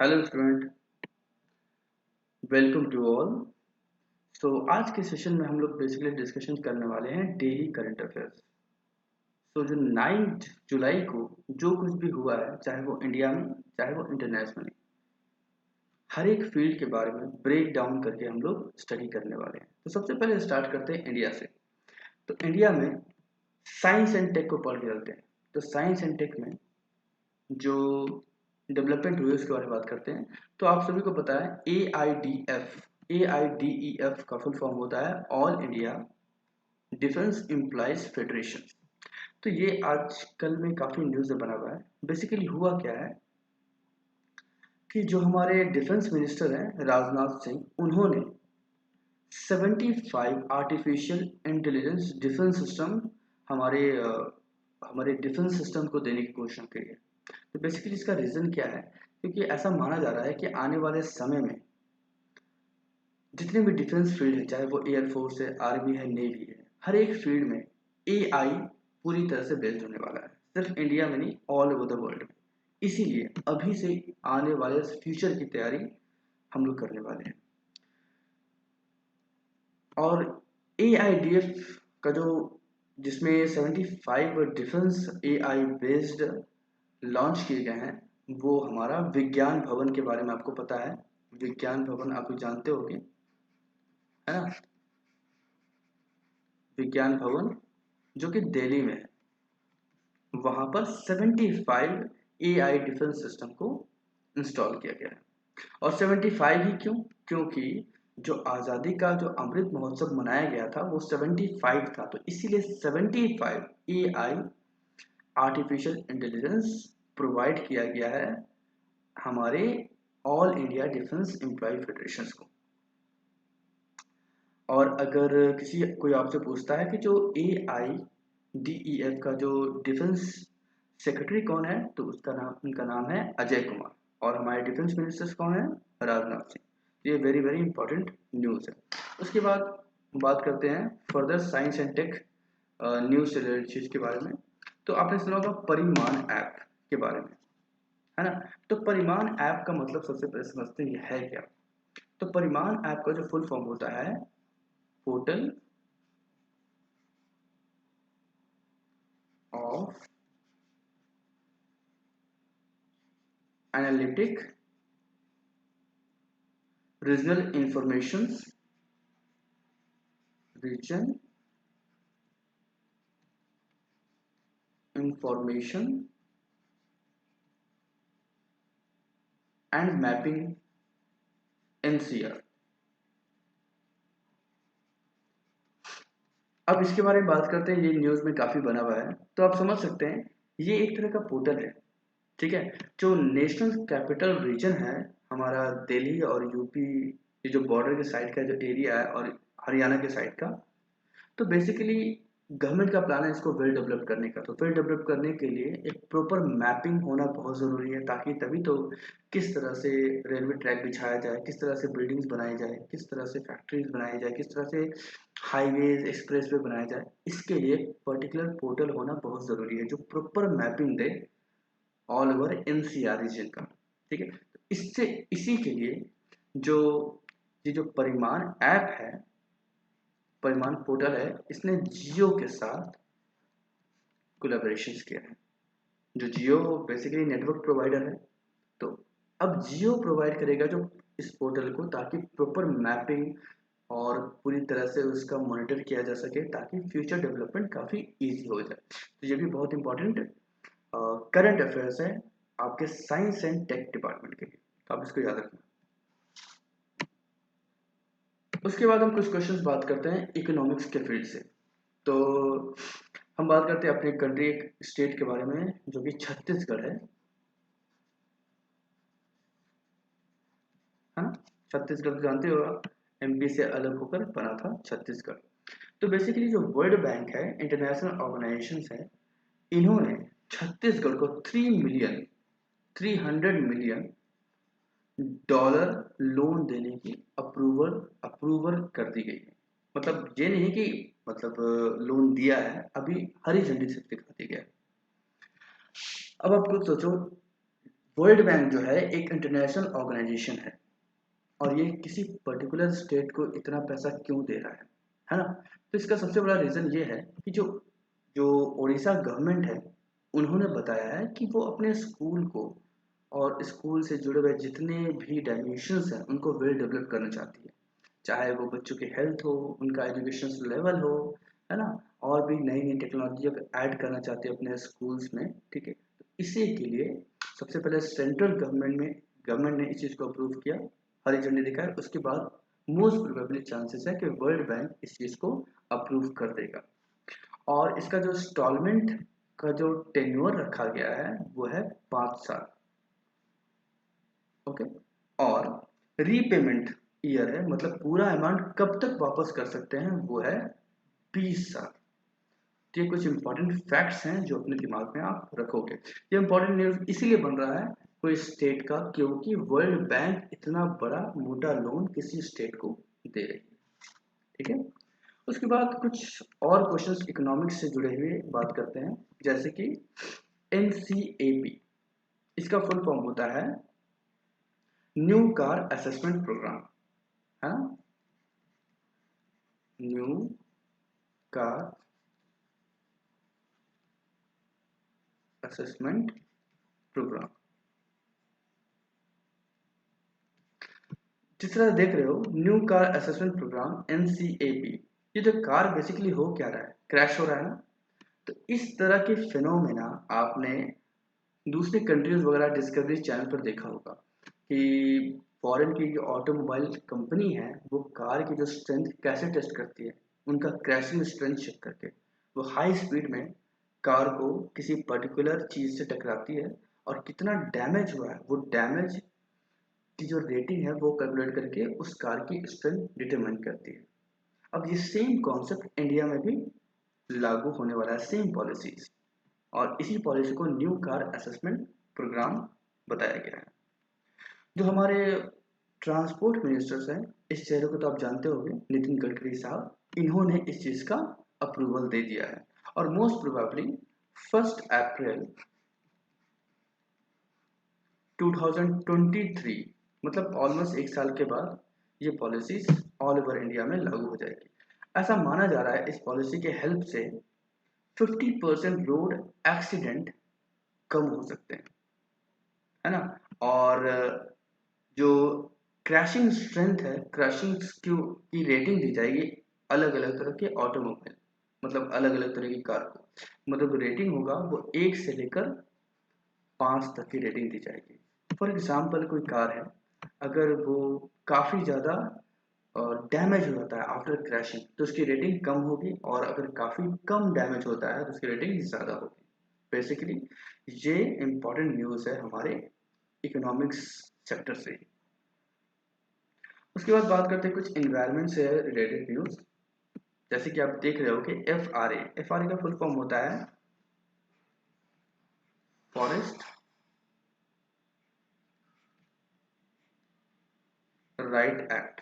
Hello student, welcome to all. So आज के session में हम लोग बेसिकली डिस्कशन करने वाले हैं डेली करंट अफेयर्स। सो जो 9 जुलाई को जो कुछ भी हुआ है, चाहे वो इंडिया में चाहे वो इंटरनेशनली, हर एक फील्ड के बारे में ब्रेक डाउन करके हम लोग स्टडी करने वाले हैं। तो सबसे पहले स्टार्ट करते हैं इंडिया से। तो इंडिया में साइंस एंड टेक को पढ़ के चलते हैं। तो साइंस एंड टेक में जो डेवलपमेंट हुई उसके बारे में बात करते हैं। तो आप सभी को पता है ए आई डी ई एफ का फुल फॉर्म होता है all India defence employees federation. तो ये आजकल में काफ़ी न्यूज़ में बना हुआ है। बेसिकली हुआ क्या है कि जो हमारे डिफेंस मिनिस्टर हैं राजनाथ सिंह, उन्होंने 75 आर्टिफिशियल इंटेलिजेंस डिफेंस सिस्टम हमारे हमारे डिफेंस सिस्टम को देने की घोषणा की है। तो बेसिकली इसका रीज़न क्या है? क्योंकि ऐसा माना जा रहा है कि आने वाले समय में जितने भी डिफेंस फील्ड है, चाहे वो एयरफोर्स है, आर्मी है, नेवी है, हर एक फील्ड में एआई पूरी तरह से बेस्ड होने वाला है। सिर्फ इंडिया में नहीं, ऑल ओवर द वर्ल्ड में। इसीलिए अभी से आने वाले फ्यूचर की तैयारी हम लोग करने वाले हैं। और एआईडीएफ का जो जिसमें 75 डिफेंस एआई बेस्ड लॉन्च किए गए हैं, वो हमारा विज्ञान भवन के बारे में आपको पता है। विज्ञान भवन आप जानते होंगे, है ना? विज्ञान भवन जो कि दिल्ली में है, वहां पर 75 एआई डिफेंस सिस्टम को इंस्टॉल किया गया है। और 75 ही क्यों? क्योंकि जो आज़ादी का जो अमृत महोत्सव मनाया गया था वो 75 था, तो इसीलिए 75 एआई आर्टिफिशियल इंटेलिजेंस प्रोवाइड किया गया है हमारे all India defence employ federation को। और अगर किसी कोई आपसे पूछता है कि जो AIDEF का जो डिफेंस सेक्रेटरी कौन है, तो उनका नाम है अजय कुमार। और हमारे डिफेंस मिनिस्टर्स कौन है? राजनाथ सिंह। ये वेरी वेरी इंपॉर्टेंट न्यूज़ है। उसके बाद बात करते हैं further science and tech news से रिलेटेड चीज़ के बारे में। तो आपने सुना होगा परिमाण ऐप के बारे में, है ना? तो परिमाण ऐप का मतलब सबसे पहले समझते हैं ये है क्या। तो परिमाण ऐप का जो फुल फॉर्म होता है portal of analytic regional region information and mapping NCR. अब इसके बारे में बात करते हैं। ये न्यूज़ में काफ़ी बना हुआ है, तो आप समझ सकते हैं ये एक तरह का पोर्टल है, ठीक है? जो नेशनल कैपिटल रीजन है हमारा दिल्ली और यूपी, ये जो बॉर्डर के साइड का जो एरिया है, और हरियाणा के साइड का, तो बेसिकली गवर्नमेंट का प्लान है इसको वेल डेवलप करने का। तो वेल डेवलप करने के लिए एक प्रॉपर मैपिंग होना बहुत ज़रूरी है, ताकि तभी तो किस तरह से रेलवे ट्रैक बिछाया जाए, किस तरह से बिल्डिंग्स बनाई जाए, किस तरह से फैक्ट्रीज बनाई जाए, किस तरह से हाईवेज एक्सप्रेसवे बनाया जाए, इसके लिए एक पर्टिकुलर पोर्टल होना बहुत ज़रूरी है जो proper mapping they all over NCR region का, ठीक है? तो इससे इसी के लिए जो ये जो परिमाण ऐप है, परिमाण पोर्टल है, इसने जियो के साथ कोलैबोरेशन किया है। जो जियो बेसिकली नेटवर्क प्रोवाइडर है, तो अब जियो प्रोवाइड करेगा जो इस पोर्टल को, ताकि प्रॉपर मैपिंग और पूरी तरह से उसका मॉनिटर किया जा सके, ताकि फ्यूचर डेवलपमेंट काफ़ी इजी हो जाए। तो ये भी बहुत इंपॉर्टेंट करंट अफेयर्स है आपके साइंस एंड टेक डिपार्टमेंट के लिए, तो आप इसको याद रखना। उसके बाद हम कुछ क्वेश्चंस बात करते हैं इकोनॉमिक्स के फील्ड से। तो हम बात करते हैं अपने कंट्री एक स्टेट के बारे में जो कि छत्तीसगढ़ है ना? छत्तीसगढ़ तो जानते हो आप, एमपी से अलग होकर बना था छत्तीसगढ़। तो बेसिकली जो वर्ल्ड बैंक है, इंटरनेशनल ऑर्गेनाइजेशन है, इन्होंने छत्तीसगढ़ को 300 मिलियन डॉलर लोन देने की अप्रूवल कर दी गई है। मतलब ये नहीं कि मतलब लोन दिया है, अभी हरी झंडी से दिखा दी गया है। अब आप खुद सोचो, वर्ल्ड बैंक जो है एक इंटरनेशनल ऑर्गेनाइजेशन और ये किसी पर्टिकुलर स्टेट को इतना पैसा क्यों दे रहा है ना। तो इसका सबसे बड़ा रीज़न ये है कि जो जो उड़ीसा गवर्नमेंट है उन्होंने बताया है कि वो अपने स्कूल को और स्कूल से जुड़े हुए जितने भी डायमेंशंस हैं उनको वेल डेवलप करना चाहती है, चाहे वो बच्चों की हेल्थ हो, उनका एजुकेशन लेवल हो, है ना, और भी नई नई टेक्नोलॉजी ऐड करना चाहते हैं अपने स्कूल्स में। ठीक है, तो इसी के लिए सबसे पहले सेंट्रल गवर्नमेंट ने इस चीज़ को अप्रूव किया, हरी झंडी दिखाई, उसके बाद मोस्ट प्रोबेबली चांसेस है कि वर्ल्ड बैंक इस चीज़ को अप्रूव कर देगा। और इसका जो इंस्टॉलमेंट का जो टेन्योर रखा गया है वो है 5 साल। ओके, और रीपेमेंट ईयर है, मतलब पूरा अमाउंट कब तक वापस कर सकते हैं वो है 20 साल। ये कुछ इंपॉर्टेंट फैक्ट्स हैं जो अपने दिमाग में आप रखोगे। ये इंपॉर्टेंट न्यूज इसीलिए बन रहा है कोई स्टेट का क्योंकि वर्ल्ड बैंक इतना बड़ा मोटा लोन किसी स्टेट को दे रही है। ठीक है, उसके बाद कुछ और क्वेश्चंस इकोनॉमिक्स से जुड़े हुए बात करते हैं, जैसे कि NCAP, इसका फुल फॉर्म होता है न्यू कार असेसमेंट प्रोग्राम, है ना, न्यू कार असेसमेंट प्रोग्राम। जिस तरह देख रहे हो new car assessment programme NCAP, ये जो कार बेसिकली हो क्या रहा है, क्रैश हो रहा है ना। तो इस तरह के फिनोमेना आपने दूसरे कंट्रीज वगैरह डिस्कवरी चैनल पर देखा होगा कि फॉरेन की जो ऑटोमोबाइल कंपनी है वो कार की जो स्ट्रेंथ कैसे टेस्ट करती है, उनका क्रैशिंग स्ट्रेंथ चेक करके वो हाई स्पीड में कार को किसी पर्टिकुलर चीज से टकराती है और कितना डैमेज हुआ है वो डैमेज की जो रेटिंग है वो कैलकुलेट करके उस कार की स्ट्रेंथ डिटरमाइन करती है। अब ये सेम कॉन्सेप्ट इंडिया में भी लागू होने वाला है, सेम पॉलिसीज, और इसी पॉलिसी को न्यू कार असेसमेंट प्रोग्राम बताया गया है। जो हमारे ट्रांसपोर्ट मिनिस्टर्स हैं, इस चेहरे को तो आप जानते होंगे, नितिन गडकरी साहब, इन्होंने इस चीज का अप्रूवल दे दिया है और मोस्ट प्रोबेबली 1 अप्रैल 2023, मतलब ऑलमोस्ट 1 साल के बाद ये पॉलिसीज ऑल ओवर इंडिया में लागू हो जाएगी। ऐसा माना जा रहा है इस पॉलिसी के हेल्प से 50% रोड एक्सीडेंट कम हो सकते हैं, है ना, और जो क्रैशिंग स्ट्रेंथ है, क्रैशिंग की रेटिंग दी जाएगी अलग अलग तरह के ऑटोमोबाइल, मतलब अलग अलग तरह की कार को, मतलब रेटिंग होगा वो 1 से लेकर 5 तक की रेटिंग दी जाएगी। फॉर एग्जाम्पल कोई कार है, अगर वो काफ़ी ज़्यादा डैमेज हो जाता है आफ्टर क्रैशिंग तो उसकी रेटिंग कम होगी, और अगर काफ़ी कम डैमेज होता है तो उसकी रेटिंग ज़्यादा होगी। बेसिकली ये इंपॉर्टेंट न्यूज़ है हमारे इकोनॉमिक्स सेक्टर से। उसके बाद बात करते हैं कुछ इन्वायरमेंट से रिलेटेड न्यूज़, जैसे कि आप देख रहे हो कि FRA का फुल फॉर्म होता है फॉरेस्ट राइट एक्ट।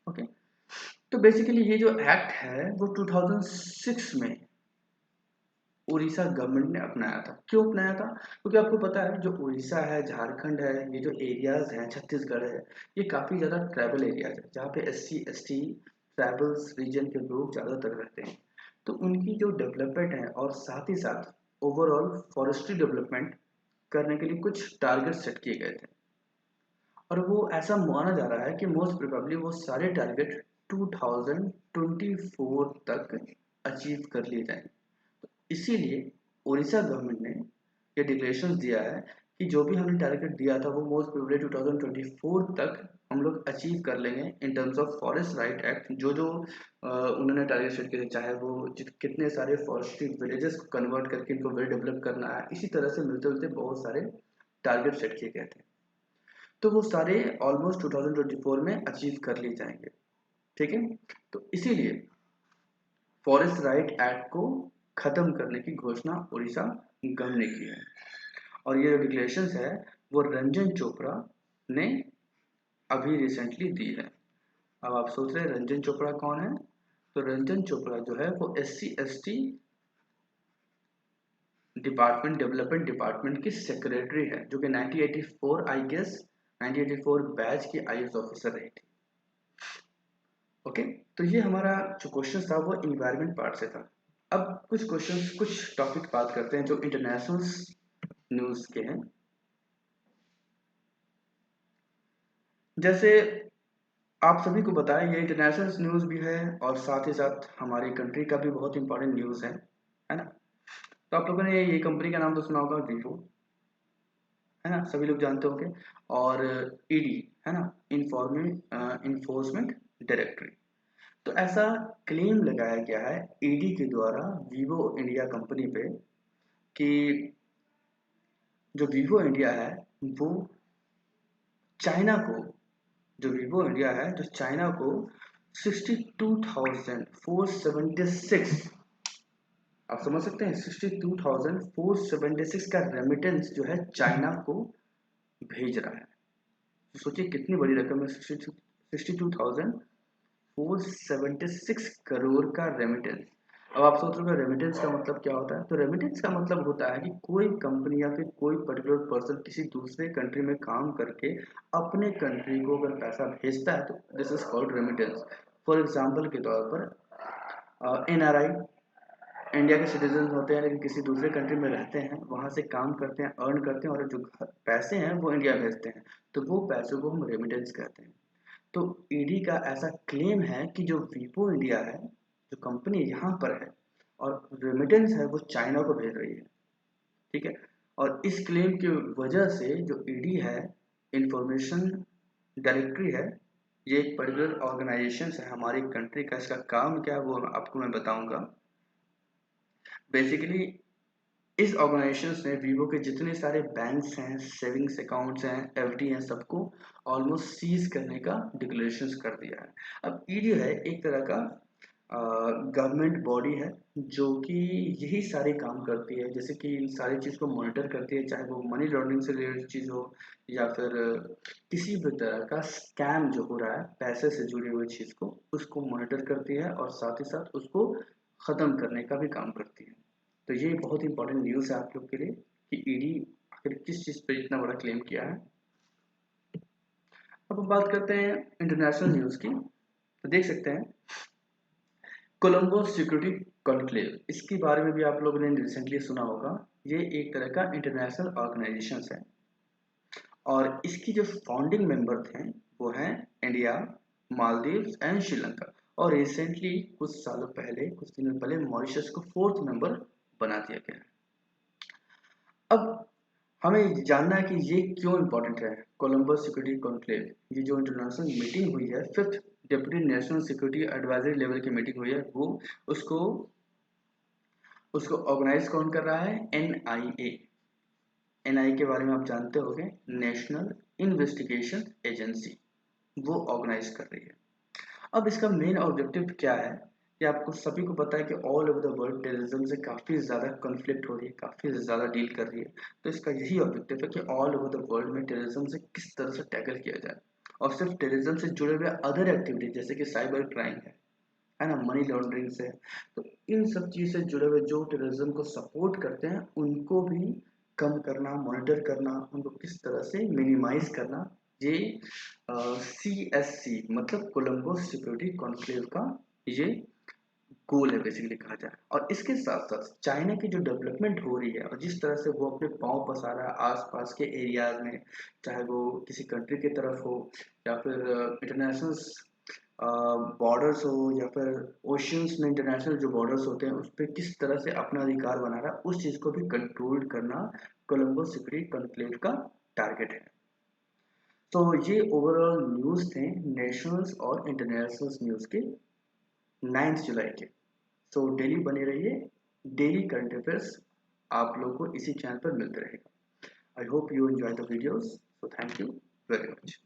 ओके, तो बेसिकली ये जो एक्ट है वो 2006 में उड़ीसा गवर्नमेंट ने अपनाया था। क्यों अपनाया था? क्योंकि आपको पता है जो उड़ीसा है, झारखंड है, ये जो एरियाज हैं, छत्तीसगढ़ है, ये काफ़ी ज़्यादा ट्राइबल एरियाज है जहाँ पे SC ST ट्राइबल्स रीजन के लोग ज़्यादातर रहते हैं। तो उनकी जो डेवलपमेंट है और साथ ही साथ ओवरऑल फॉरेस्ट्री डेवलपमेंट करने के लिए कुछ टारगेट सेट किए गए थे, और वो ऐसा माना जा रहा है कि मोस्ट प्रोबेबली वो सारे टारगेट 2024 तक अचीव कर लिए जाएंगे। तो इसीलिए उड़ीसा गवर्नमेंट ने ये डिक्लेरेशन दिया है कि जो भी हमने टारगेट दिया था वो मोस्ट प्रोबेबली 2024 तक हम लोग अचीव कर लेंगे in terms of forest right act. जो जो उन्होंने टारगेट सेट किए थे, चाहे वो कितने सारे फॉरेस्ट्री विलेजेस को कन्वर्ट करके इनको वेल डेवलप करना है, इसी तरह से मिलते जुलते बहुत सारे टारगेट सेट किए गए थे, तो वो सारे ऑलमोस्ट 2024 में अचीव कर लिए जाएंगे। ठीक है, तो इसीलिए फॉरेस्ट राइट एक्ट को खत्म करने की घोषणा उड़ीसा गवर्नमेंट ने की है, और ये जो डिक्लेरेशन है वो रंजन चोपड़ा ने अभी रिसेंटली दी है। अब आप सोच रहे हैं रंजन चोपड़ा कौन है? तो रंजन चोपड़ा जो है वो SC ST डेवलपमेंट डिपार्टमेंट की सेक्रेटरी है, जो कि 1984 आई गेस 1984 बैच की आईएएस ऑफिसर रही थी। ओके, तो ये हमारा जो क्वेश्चन था वो इन्वायरमेंट पार्ट से था। अब कुछ टॉपिक बात करते हैं जो इंटरनेशनल न्यूज के हैं। जैसे आप सभी को पता है ये इंटरनेशनल न्यूज भी है और साथ ही साथ हमारी कंट्री का भी बहुत इंपॉर्टेंट न्यूज है ना। तो आप लोगों ने ये कंपनी का नाम तो सुना होगा, वीवो, है ना, सभी लोग जानते होंगे। और ईडी है ना, इन्फोर्समेंट डायरेक्टरी। तो ऐसा क्लेम लगाया गया है ईडी के द्वारा वीवो इंडिया कंपनी पे कि जो वीवो इंडिया है वो चाइना को जो वीवो इंडिया है जो चाइना को 62,476, आप समझ सकते हैं, 62,476 का रेमिटेंस जो है चाइना को भेज रहा है। तो सोचिए कितनी बड़ी रकम है, 62,476 करोड़ का रेमिटेंस। अब आप सोच रहे हो रेमिटेंस का मतलब क्या होता है। तो रेमिटेंस का मतलब होता है कि कोई कंपनी या फिर कोई पर्टिकुलर पर्सन किसी दूसरे कंट्री में काम करके अपने कंट्री को अगर पैसा भेजता है तो this is called remittance. For example के तौर पर एनआरआई इंडिया के सिटीजन होते हैं लेकिन किसी दूसरे कंट्री में रहते हैं, वहाँ से काम करते हैं, अर्न करते हैं और जो पैसे हैं वो इंडिया भेजते हैं, तो वो पैसों को हम रेमिटेंस कहते हैं। तो ईडी का ऐसा क्लेम है कि जो वीवो इंडिया है, जो कंपनी यहाँ पर है और रेमिटेंस है वो चाइना को भेज रही है, ठीक है। और इस क्लेम की वजह से जो ईडी है, इंफॉर्मेशन डायरेक्टरी है, ये एक पर्टिकुलर ऑर्गेनाइजेशन है हमारी कंट्री का। इसका काम क्या है वो आपको मैं बताऊंगा। बेसिकली इस ऑर्गेनाइजेशन ने वीवो के जितने सारे बैंक्स हैं, सेविंग्स अकाउंट्स हैं, एफडी हैं, सबको ऑलमोस्ट सीज करने का डिक्लेरेशन कर दिया है। अब ईडी है एक तरह का गवर्नमेंट बॉडी है जो कि यही सारे काम करती है, जैसे कि इन सारी चीज़ को मॉनिटर करती है, चाहे वो मनी लॉन्ड्रिंग से रिलेटेड चीज़ हो या फिर किसी भी तरह का स्कैम जो हो रहा है पैसे से जुड़ी हुई चीज़ को, उसको मॉनिटर करती है और साथ ही साथ उसको ख़त्म करने का भी काम करती है। तो ये बहुत इंपॉर्टेंट न्यूज़ है आप लोग के लिए कि ईडी आखिर किस चीज़ पे इतना बड़ा क्लेम किया है। अब हम बात करते हैं इंटरनेशनल न्यूज़ की। तो देख सकते हैं कोलंबो सिक्योरिटी कॉन्क्लेव, इसके बारे में भी आप लोगों ने रिसेंटली सुना होगा। ये एक तरह का इंटरनेशनल ऑर्गेनाइजेशन है और इसकी जो फाउंडिंग मेंबर थे वो हैं इंडिया, मालदीव्स एंड श्रीलंका। और रिसेंटली कुछ सालों पहले, कुछ दिनों पहले मॉरिशस को फोर्थ मेंबर बना दिया गया। अब हमें जानना है कि ये क्यों इम्पोर्टेंट है। कोलंबो सिक्योरिटी कॉन्क्लेव, ये जो इंटरनेशनल मीटिंग हुई है, fifth deputy national security advisory level की मीटिंग हुई है, वो उसको उसको ऑर्गेनाइज कौन कर रहा है, एनआईए। एनआईए के बारे में आप जानते होंगे, नेशनल इन्वेस्टिगेशन एजेंसी, वो ऑर्गेनाइज कर रही है। अब इसका मेन ऑब्जेक्टिव क्या है, कि आपको सभी को पता है कि all over the world terrorism से काफ़ी ज़्यादा कॉन्फ्लिक्ट हो रही है, काफ़ी ज़्यादा डील कर रही है। तो इसका यही ऑब्जेक्टिव है कि ऑल ओवर द वर्ल्ड में टेररिज्म से किस तरह से टैकल किया जाए, और सिर्फ टेररिज्म से जुड़े हुए अदर एक्टिविटीज जैसे कि साइबर क्राइम है ना, मनी लॉन्ड्रिंग से, तो इन सब चीज़ से जुड़े हुए जो टेररिज्म को सपोर्ट करते हैं उनको भी कम करना, मॉनिटर करना, उनको किस तरह से मिनिमाइज करना, ये CSC मतलब कोलंबो सिक्योरिटी कॉन्क्लेव का ये गोल है बेसिकली कहा जाए। और इसके साथ साथ चाइना की जो डेवलपमेंट हो रही है और जिस तरह से वो अपने पाँव पसार रहा है आसपास के एरियाज में, चाहे वो किसी कंट्री की तरफ हो या फिर इंटरनेशनल बॉर्डर्स हो या फिर ओशियंस में इंटरनेशनल जो बॉर्डर्स होते हैं उस पर किस तरह से अपना अधिकार बना रहा है, उस चीज़ को भी कंट्रोल करना कोलंबो सिक्योरिटी कॉन्क्लेव का टारगेट है। तो ये ओवरऑल न्यूज़ थे नेशनल्स और इंटरनेशनल न्यूज़ के 9 जुलाई के। सो डेली बने रहिए, डेली करंट अफेयर्स आप लोगों को इसी चैनल पर मिलते रहेगा। I hope you enjoy the videos, so thank you very much.